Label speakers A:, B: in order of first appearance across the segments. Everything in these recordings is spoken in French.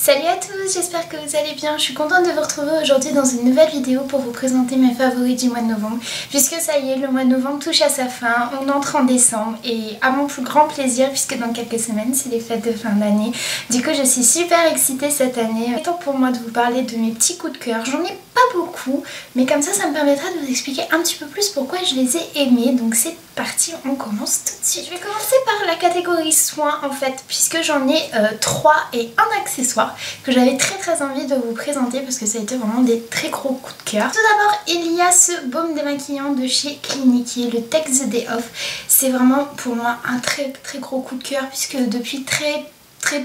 A: Salut à tous, j'espère que vous allez bien. Je suis contente de vous retrouver aujourd'hui dans une nouvelle vidéo pour vous présenter mes favoris du mois de novembre. Puisque ça y est, le mois de novembre touche à sa fin, on entre en décembre et à mon plus grand plaisir, puisque dans quelques semaines c'est les fêtes de fin d'année. Du coup je suis super excitée cette année. Il est temps pour moi de vous parler de mes petits coups de cœur. J'en ai pas beaucoup, mais comme ça me permettra de vous expliquer un petit peu plus pourquoi je les ai aimés. Donc c'est parti, on commence tout de suite. Je vais commencer par la catégorie soins en fait, puisque j'en ai 3 et un accessoire que j'avais très envie de vous présenter parce que ça a été vraiment des très gros coups de cœur. Tout d'abord il y a ce baume démaquillant de chez Clinique qui est le Take the Day Off. C'est vraiment pour moi un très gros coup de cœur puisque depuis très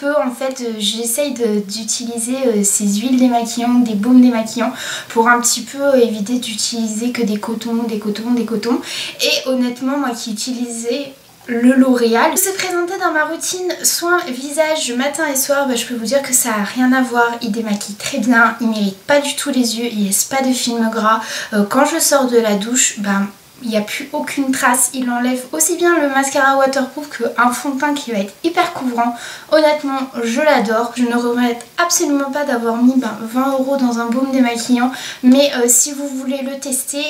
A: peu en fait j'essaye d'utiliser ces huiles démaquillantes, des baumes démaquillants pour un petit peu éviter d'utiliser que des cotons. Et honnêtement moi qui utilisais le L'Oréal se présentait dans ma routine soins visage matin et soir, je peux vous dire que ça n'a rien à voir. Il démaquille très bien, il mérite pas du tout les yeux, il laisse pas de film gras. Quand je sors de la douche, il n'y a plus aucune trace, il enlève aussi bien le mascara waterproof qu'un fond de teint qui va être hyper couvrant. Honnêtement je l'adore, je ne regrette absolument pas d'avoir mis 20 € dans un baume démaquillant, mais si vous voulez le tester,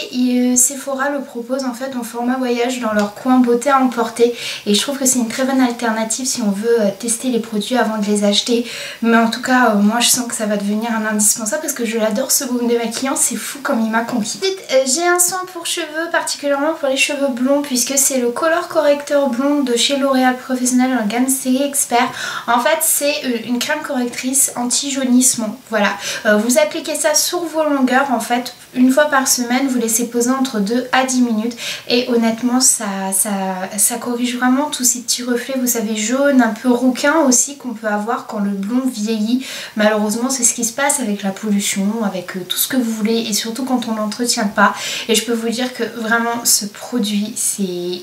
A: Sephora le propose en fait en format voyage dans leur coin beauté à emporter et je trouve que c'est une très bonne alternative si on veut tester les produits avant de les acheter. Mais en tout cas moi je sens que ça va devenir un indispensable parce que je l'adore ce baume démaquillant, c'est fou comme il m'a conquis. Ensuite j'ai un soin pour cheveux, particulièrement pour les cheveux blonds, puisque c'est le Color Corrector blond de chez L'Oréal Professionnel en gamme série expert. En fait c'est une crème correctrice anti-jaunissement, voilà. Vous appliquez ça sur vos longueurs en fait une fois par semaine, vous laissez poser entre 2 à 10 minutes et honnêtement ça corrige vraiment tous ces petits reflets, vous savez, jaunes, un peu rouquins aussi qu'on peut avoir quand le blond vieillit. Malheureusement c'est ce qui se passe avec la pollution, avec tout ce que vous voulez et surtout quand on l'entretient pas. Et je peux vous dire que vraiment ce produit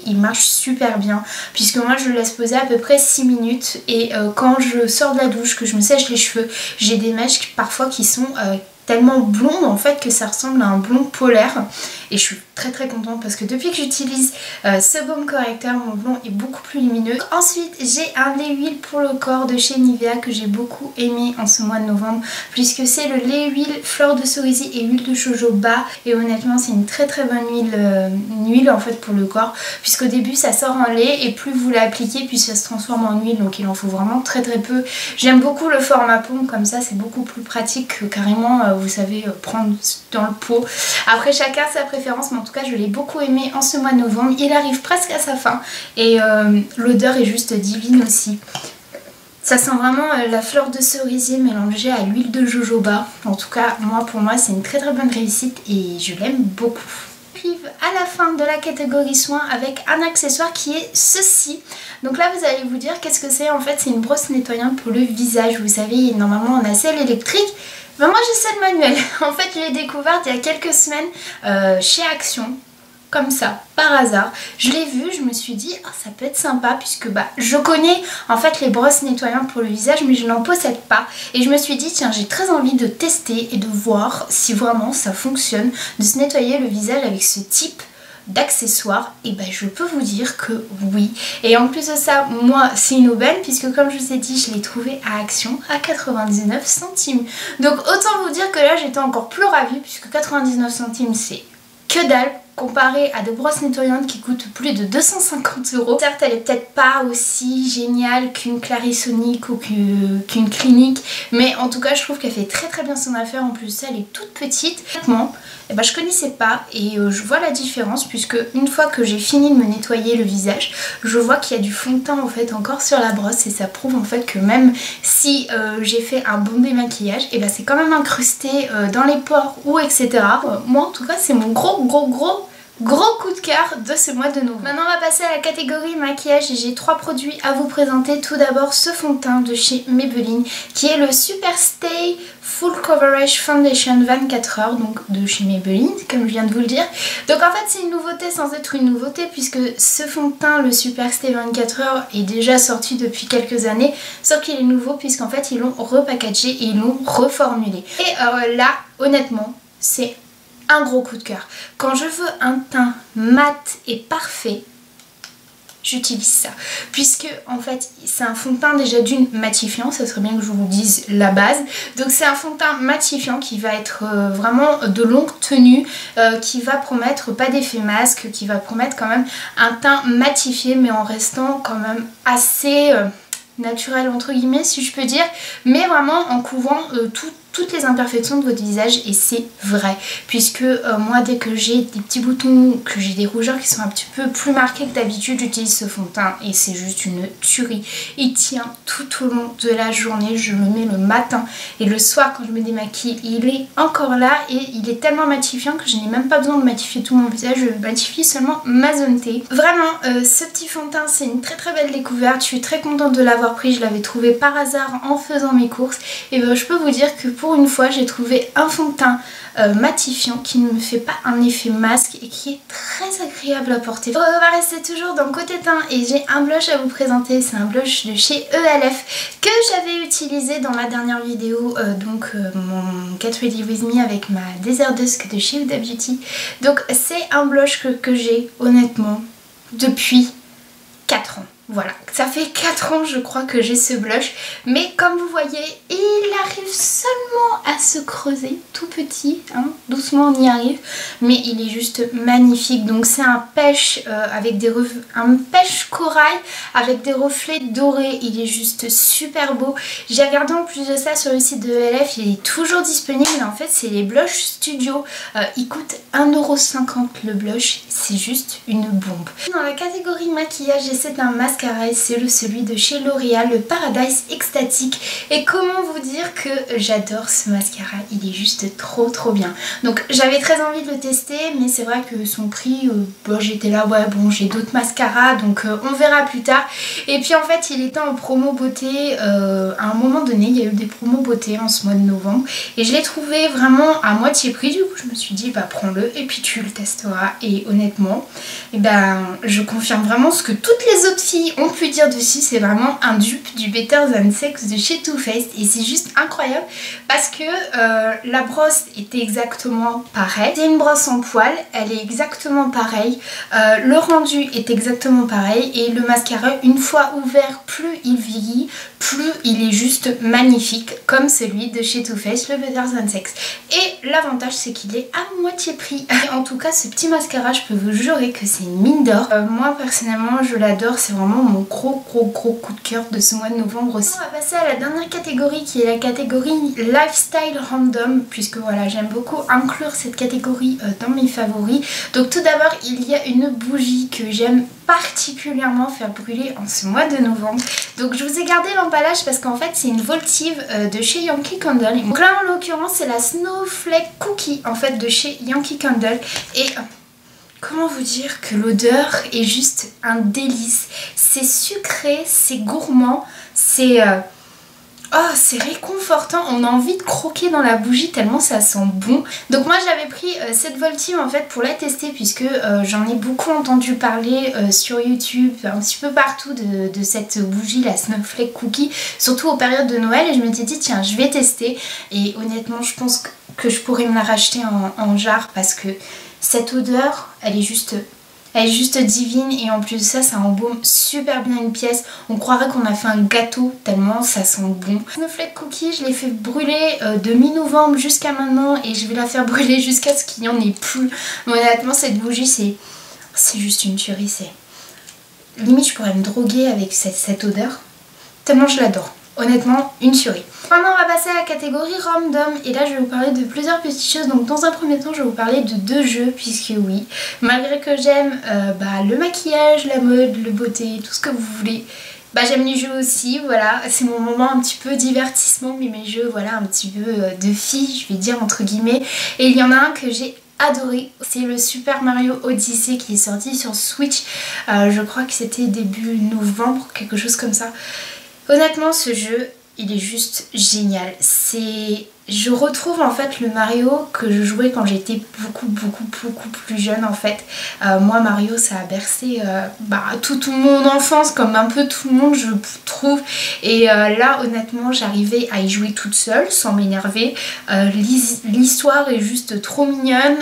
A: il marche super bien puisque moi je le laisse poser à peu près 6 minutes et quand je sors de la douche, que je me sèche les cheveux, j'ai des mèches parfois qui sont tellement blonde en fait que ça ressemble à un blond polaire et je suis très contente parce que depuis que j'utilise ce baume correcteur, mon blond est beaucoup plus lumineux. Ensuite j'ai un lait huile pour le corps de chez Nivea que j'ai beaucoup aimé en ce mois de novembre puisque c'est le lait huile fleur de cerisier et huile de jojoba et honnêtement c'est une très bonne huile en fait pour le corps puisqu'au début ça sort en lait et plus vous l'appliquez puis ça se transforme en huile, donc il en faut vraiment très peu. J'aime beaucoup le format pompe comme ça, c'est beaucoup plus pratique que carrément vous savez prendre dans le pot. Après chacun sa préférence mais en tout cas je l'ai beaucoup aimé en ce mois de novembre. Il arrive presque à sa fin et l'odeur est juste divine aussi. Ça sent vraiment la fleur de cerisier mélangée à l'huile de jojoba. En tout cas pour moi c'est une très bonne réussite et je l'aime beaucoup. Arrive à la fin de la catégorie soins avec un accessoire qui est ceci. Donc là vous allez vous dire qu'est-ce que c'est. En fait c'est une brosse nettoyante pour le visage. Vous savez normalement on a celle électrique. Moi j'ai celle manuelle. En fait je l'ai découverte il y a quelques semaines chez Action. Comme ça, par hasard. Je l'ai vue, je me suis dit ça peut être sympa puisque je connais en fait les brosses nettoyantes pour le visage mais je n'en possède pas. Et je me suis dit tiens j'ai très envie de tester et de voir si vraiment ça fonctionne de se nettoyer le visage avec ce type d'accessoires. Et je peux vous dire que oui. Et en plus de ça, moi c'est une aubaine puisque comme je vous ai dit je l'ai trouvé à Action à 99 centimes. Donc autant vous dire que là j'étais encore plus ravie puisque 99 centimes c'est que dalle comparé à des brosses nettoyantes qui coûtent plus de 250 €. Certes elle est peut-être pas aussi géniale qu'une Clarisonic ou qu'une Clinique, mais en tout cas je trouve qu'elle fait très bien son affaire. En plus elle est toute petite. Honnêtement je connaissais pas et je vois la différence puisque une fois que j'ai fini de me nettoyer le visage, je vois qu'il y a du fond de teint en fait encore sur la brosse et ça prouve en fait que même si j'ai fait un bon démaquillage, c'est quand même incrusté dans les pores ou etc. Moi en tout cas c'est mon gros coup de cœur de ce mois de novembre. Maintenant on va passer à la catégorie maquillage et j'ai 3 produits à vous présenter. Tout d'abord ce fond de teint de chez Maybelline qui est le Super Stay Full Coverage Foundation 24 heures, donc de chez Maybelline comme je viens de vous le dire. Donc en fait c'est une nouveauté sans être une nouveauté puisque ce fond de teint, le Super Stay 24 heures, est déjà sorti depuis quelques années, sauf qu'il est nouveau puisqu'en fait ils l'ont repackagé et ils l'ont reformulé. Et là honnêtement c'est un gros coup de cœur. Quand je veux un teint mat et parfait, j'utilise ça, puisque en fait c'est un fond de teint déjà d'une matifiant, ça serait bien que je vous dise la base. Donc c'est un fond de teint matifiant qui va être vraiment de longue tenue, qui va promettre pas d'effet masque, qui va promettre quand même un teint matifié mais en restant quand même assez naturel entre guillemets si je peux dire, mais vraiment en couvrant toutes les imperfections de votre visage, et c'est vrai puisque moi dès que j'ai des petits boutons, que j'ai des rougeurs qui sont un petit peu plus marquées que d'habitude, j'utilise ce fond de teint et c'est juste une tuerie. Il tient tout au long de la journée, je le mets le matin et le soir quand je me démaquille, il est encore là et il est tellement matifiant que je n'ai même pas besoin de matifier tout mon visage, je matifie seulement ma zone T. Vraiment ce petit fond de teint c'est une très très belle découverte, je suis très contente de l'avoir pris, je l'avais trouvé par hasard en faisant mes courses et je peux vous dire que pour une fois j'ai trouvé un fond de teint matifiant qui ne me fait pas un effet masque et qui est très agréable à porter. On va rester toujours dans le côté teint et j'ai un blush à vous présenter, c'est un blush de chez ELF que j'avais utilisé dans ma dernière vidéo, mon Get Ready With Me avec ma Desert Dusk de chez Huda Beauty. Donc c'est un blush que j'ai honnêtement depuis 4 ans. Voilà, ça fait 4 ans je crois que j'ai ce blush, mais comme vous voyez, il arrive seulement à se creuser, tout petit, hein, doucement on y arrive, mais il est juste magnifique. Donc c'est un pêche avec un pêche corail avec des reflets dorés, il est juste super beau. J'ai regardé en plus de ça sur le site de ELF, il est toujours disponible, mais en fait c'est les blush studio, il coûte 1,50 € le blush, c'est juste une bombe. Dans la catégorie maquillage, c'est un masque c'est celui de chez L'Oréal, le Paradise Extatique, et comment vous dire que j'adore ce mascara, il est juste trop bien. Donc j'avais très envie de le tester, mais c'est vrai que son prix, j'étais là, ouais bon j'ai d'autres mascaras donc on verra plus tard. Et puis en fait il était en promo beauté, à un moment donné il y a eu des promos beauté en ce mois de novembre et je l'ai trouvé vraiment à moitié prix, du coup je me suis dit bah prends-le et puis tu le testeras, et honnêtement je confirme vraiment ce que toutes les autres filles ont pu dire dessus, c'est vraiment un dupe du Better Than Sex de chez Too Faced et c'est juste incroyable parce que la brosse est exactement pareille, c'est une brosse en poil, elle est exactement pareille, le rendu est exactement pareil et le mascara une fois ouvert, plus il vieillit, plus il est juste magnifique comme celui de chez Too Faced, le Better Than Sex. Et l'avantage c'est qu'il est à moitié prix. Et en tout cas ce petit mascara, je peux vous jurer que c'est une mine d'or. Moi personnellement je l'adore, c'est vraiment mon gros coup de cœur de ce mois de novembre aussi. On va passer à la dernière catégorie qui est la catégorie Lifestyle Random, puisque voilà j'aime beaucoup inclure cette catégorie dans mes favoris. Donc tout d'abord il y a une bougie que j'aime particulièrement faire brûler en ce mois de novembre. Donc je vous ai gardé l'emballage parce qu'en fait c'est une votive de chez Yankee Candle. Donc là en l'occurrence c'est la Snowflake Cookie en fait de chez Yankee Candle et comment vous dire que l'odeur est juste un délice. C'est sucré, c'est gourmand, c'est c'est réconfortant, on a envie de croquer dans la bougie tellement ça sent bon. Donc moi j'avais pris cette votive en fait pour la tester puisque j'en ai beaucoup entendu parler sur YouTube, un petit peu partout de cette bougie, la Snowflake Cookie, surtout aux périodes de Noël, et je m'étais dit tiens je vais tester et honnêtement je pense que je pourrais me la racheter en jarre parce que cette odeur elle est juste divine et en plus de ça, ça embaume super bien une pièce. On croirait qu'on a fait un gâteau tellement ça sent bon. Snowflake Cookie, je l'ai fait brûler de mi-novembre jusqu'à maintenant et je vais la faire brûler jusqu'à ce qu'il n'y en ait plus. Mais honnêtement, cette bougie, c'est juste une tuerie. Limite, je pourrais me droguer avec cette odeur tellement je l'adore. Honnêtement, une tuerie. Maintenant on va passer à la catégorie random et là je vais vous parler de plusieurs petites choses. Donc dans un premier temps je vais vous parler de 2 jeux puisque oui, malgré que j'aime le maquillage, la mode, le beauté, tout ce que vous voulez, j'aime les jeux aussi, voilà, c'est mon moment un petit peu divertissement, mais mes jeux voilà un petit peu de filles je vais dire entre guillemets, et il y en a un que j'ai adoré, c'est le Super Mario Odyssey qui est sorti sur Switch, je crois que c'était début novembre, quelque chose comme ça. Honnêtement ce jeu il est juste génial, je retrouve en fait le Mario que je jouais quand j'étais beaucoup plus jeune en fait. Moi Mario ça a bercé toute mon enfance comme un peu tout le monde je trouve, et là honnêtement j'arrivais à y jouer toute seule sans m'énerver, l'histoire est juste trop mignonne,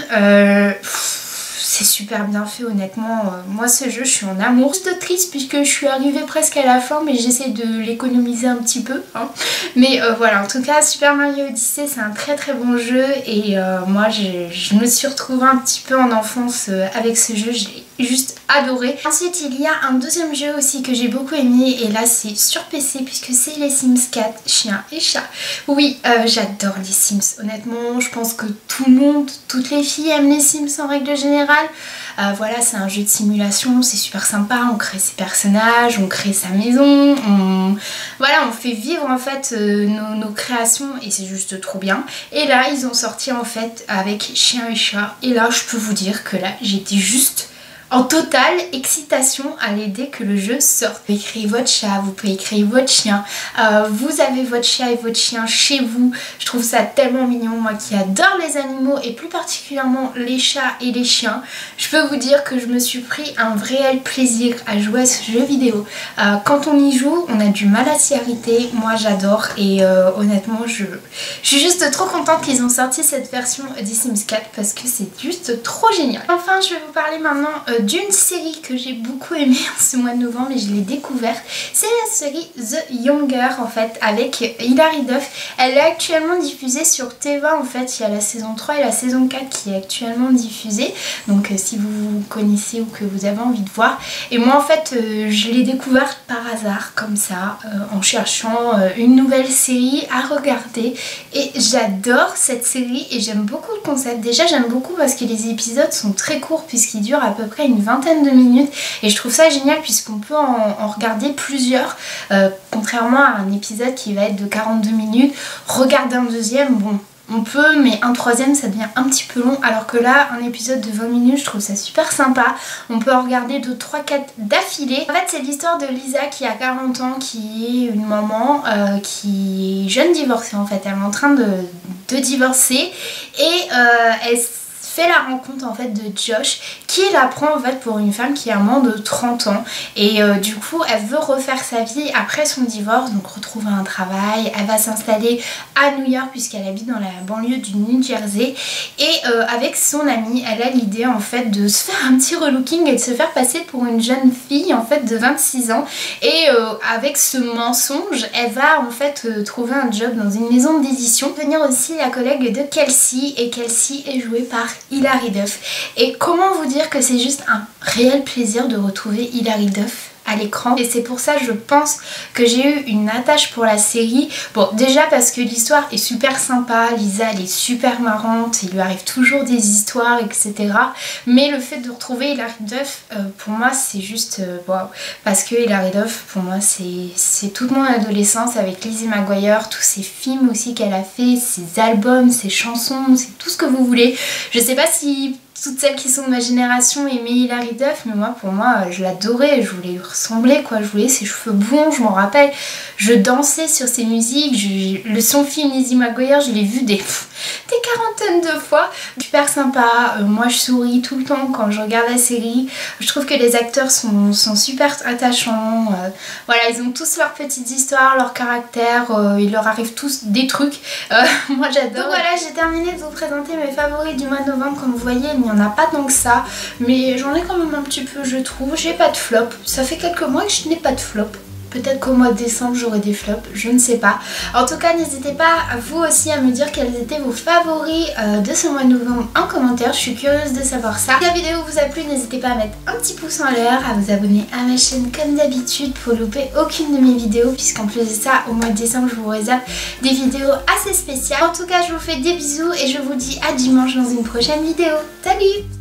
A: c'est super bien fait honnêtement. Moi ce jeu je suis en amour. Juste triste puisque je suis arrivée presque à la fin mais j'essaie de l'économiser un petit peu hein. Mais voilà, en tout cas Super Mario Odyssey c'est un très très bon jeu et moi je me suis retrouvée un petit peu en enfance avec ce jeu, je l'ai juste adoré. Ensuite il y a un deuxième jeu aussi que j'ai beaucoup aimé et là c'est sur PC puisque c'est les Sims 4 Chiens et Chats. Oui j'adore les Sims honnêtement, je pense que tout le monde, toutes les filles aiment les Sims en règle générale. Voilà, c'est un jeu de simulation, c'est super sympa, on crée ses personnages, on crée sa maison, voilà, on fait vivre en fait nos créations et c'est juste trop bien. Et là ils ont sorti en fait avec Chiens et Chats et là je peux vous dire que là j'étais juste en totale excitation à l'idée que le jeu sorte. Vous pouvez créer votre chat, vous pouvez créer votre chien, vous avez votre chat et votre chien chez vous. Je trouve ça tellement mignon, moi qui adore les animaux et plus particulièrement les chats et les chiens. Je peux vous dire que je me suis pris un réel plaisir à jouer à ce jeu vidéo. Quand on y joue, on a du mal à s'y arrêter, moi j'adore et honnêtement je suis juste trop contente qu'ils ont sorti cette version des Sims 4 parce que c'est juste trop génial. Enfin je vais vous parler maintenant d'une série que j'ai beaucoup aimée en ce mois de novembre et je l'ai découverte. C'est la série The Younger en fait avec Hilary Duff. Elle est actuellement diffusée sur TV en fait. Il y a la saison 3 et la saison 4 qui est actuellement diffusée. Donc si vous connaissez ou que vous avez envie de voir. Et moi en fait je l'ai découverte par hasard comme ça en cherchant une nouvelle série à regarder. Et j'adore cette série et j'aime beaucoup le concept. Déjà j'aime beaucoup parce que les épisodes sont très courts puisqu'ils durent à peu près une vingtaine de minutes et je trouve ça génial puisqu'on peut en regarder plusieurs contrairement à un épisode qui va être de 42 minutes. Regarder un deuxième, bon on peut, mais un troisième ça devient un petit peu long alors que là un épisode de 20 minutes je trouve ça super sympa. On peut en regarder 2, 3, 4 d'affilée. En fait c'est l'histoire de Lisa qui a 40 ans, qui est une maman qui est jeune divorcée en fait. Elle est en train de divorcer et elle fait la rencontre en fait de Josh qui la prend en fait pour une femme qui a moins de 30 ans et du coup elle veut refaire sa vie après son divorce, donc retrouver un travail. Elle va s'installer à New York puisqu'elle habite dans la banlieue du New Jersey et avec son amie elle a l'idée en fait de se faire un petit relooking et de se faire passer pour une jeune fille en fait de 26 ans et avec ce mensonge elle va en fait trouver un job dans une maison d'édition. Venir aussi la collègue de Kelsey et Kelsey est jouée par Hilary Duff. Et comment vous dire que c'est juste un réel plaisir de retrouver Hilary Duff à l'écran et c'est pour ça je pense que j'ai eu une attache pour la série. Bon déjà parce que l'histoire est super sympa, Lisa elle est super marrante, il lui arrive toujours des histoires etc. Mais le fait de retrouver Hilary Duff pour moi c'est juste waouh, parce que Hilary Duff pour moi c'est toute mon adolescence avec Lizzie McGuire, tous ces films aussi qu'elle a fait, ses albums, ses chansons, c'est tout ce que vous voulez. Je sais pas si toutes celles qui sont de ma génération aimaient Hilary Duff, mais moi pour moi je l'adorais, je voulais lui ressembler quoi, je voulais ses cheveux blonds, je m'en rappelle, je dansais sur ses musiques, son film Lizzie McGuire je l'ai vu des quarantaines de fois, super sympa, moi je souris tout le temps quand je regarde la série, je trouve que les acteurs sont super attachants, voilà ils ont tous leurs petites histoires, leurs caractères, il leur arrive tous des trucs, moi j'adore. Donc voilà j'ai terminé de vous présenter mes favoris du mois de novembre, comme vous voyez il n'y en a pas tant que ça, mais j'en ai quand même un petit peu je trouve, j'ai pas de flop, ça fait quelques mois que je n'ai pas de flop. Peut-être qu'au mois de décembre j'aurai des flops, je ne sais pas. En tout cas n'hésitez pas vous aussi à me dire quels étaient vos favoris de ce mois de novembre en commentaire, je suis curieuse de savoir ça. Si la vidéo vous a plu n'hésitez pas à mettre un petit pouce en l'air, à vous abonner à ma chaîne comme d'habitude pour louper aucune de mes vidéos puisqu'en plus de ça au mois de décembre je vous réserve des vidéos assez spéciales. En tout cas je vous fais des bisous et je vous dis à dimanche dans une prochaine vidéo. Salut!